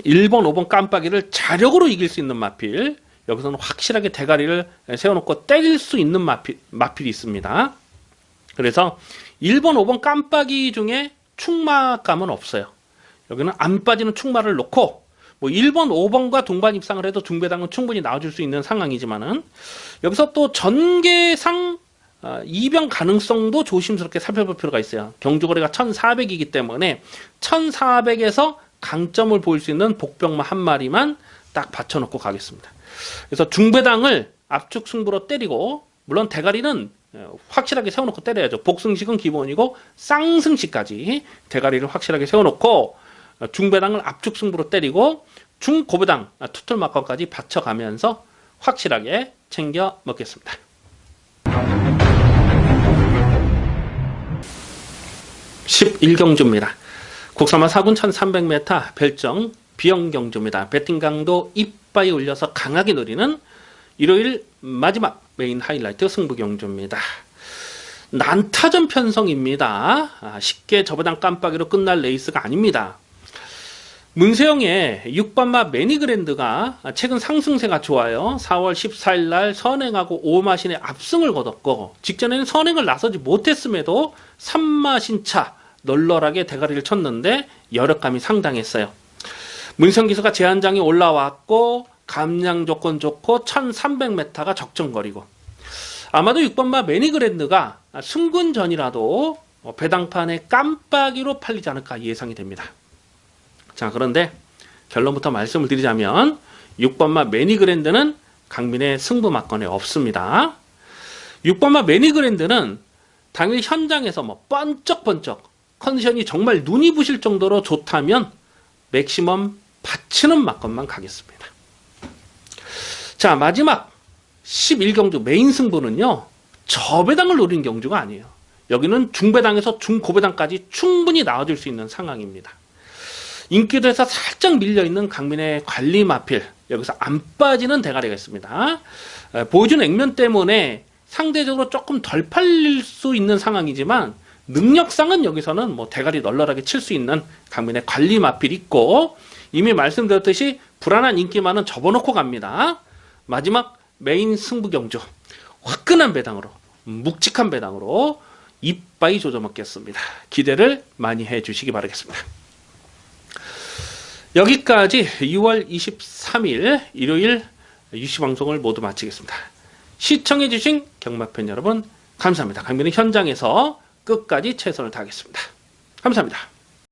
1번 5번 깜빡이를 자력으로 이길 수 있는 마필, 여기서는 확실하게 대가리를 세워놓고 때릴 수 있는 마필이 있습니다. 그래서 1번 5번 깜빡이 중에 충마감은 없어요. 여기는 안 빠지는 충마를 놓고 뭐 1번, 5번과 동반 입상을 해도 중배당은 충분히 나와줄 수 있는 상황이지만은 여기서 또 전개상 이변 가능성도 조심스럽게 살펴볼 필요가 있어요. 경주거리가 1400이기 때문에 1400에서 강점을 보일 수 있는 복병마 한 마리만 딱 받쳐놓고 가겠습니다. 그래서 중배당을 압축 승부로 때리고 물론 대가리는 확실하게 세워놓고 때려야죠. 복승식은 기본이고 쌍승식까지 대가리를 확실하게 세워놓고 중배당을 압축 승부로 때리고 중고배당 투틀 막건까지 받쳐가면서 확실하게 챙겨 먹겠습니다. (11경주입니다) 국사마 4군 1300m 별정 비영경주입니다. 배팅 강도 이빠이 올려서 강하게 노리는 일요일 마지막 메인 하이라이트 승부 경주입니다. 난타전 편성입니다. 쉽게 저배당 깜빡이로 끝날 레이스가 아닙니다. 문세영의 6번마 매니그랜드가 최근 상승세가 좋아요. 4월 14일 날 선행하고 5마신의 압승을 거뒀고 직전에는 선행을 나서지 못했음에도 3마신 차 널널하게 대가리를 쳤는데 여력감이 상당했어요. 문세영 기수가 제한장에 올라왔고 감량 조건 좋고 1300m가 적정거리고 아마도 6번마 매니그랜드가 승근 전이라도 배당판에 깜빡이로 팔리지 않을까 예상이 됩니다. 자, 그런데 결론부터 말씀을 드리자면 6번마 매니그랜드는 강민의 승부 막건에 없습니다. 6번마 매니그랜드는 당일 현장에서 번쩍번쩍 컨디션이 정말 눈이 부실 정도로 좋다면 맥시멈 받치는 막건만 가겠습니다. 자, 마지막 11경주 메인 승부는요, 저배당을 노린 경주가 아니에요. 여기는 중배당에서 중고배당까지 충분히 나와줄 수 있는 상황입니다. 인기도에서 살짝 밀려있는 강민의 관리마필, 여기서 안 빠지는 대가리가 있습니다. 보여준 액면 때문에 상대적으로 조금 덜 팔릴 수 있는 상황이지만 능력상은 여기서는 대가리 널널하게 칠 수 있는 강민의 관리마필 있고, 이미 말씀드렸듯이 불안한 인기만은 접어놓고 갑니다. 마지막 메인 승부 경주, 화끈한 배당으로, 묵직한 배당으로 이빠이 조져먹겠습니다. 기대를 많이 해주시기 바라겠습니다. 여기까지 2월 23일 일요일 유시방송을 모두 마치겠습니다. 시청해주신 경마팬 여러분 감사합니다. 강민의 현장에서 끝까지 최선을 다하겠습니다. 감사합니다.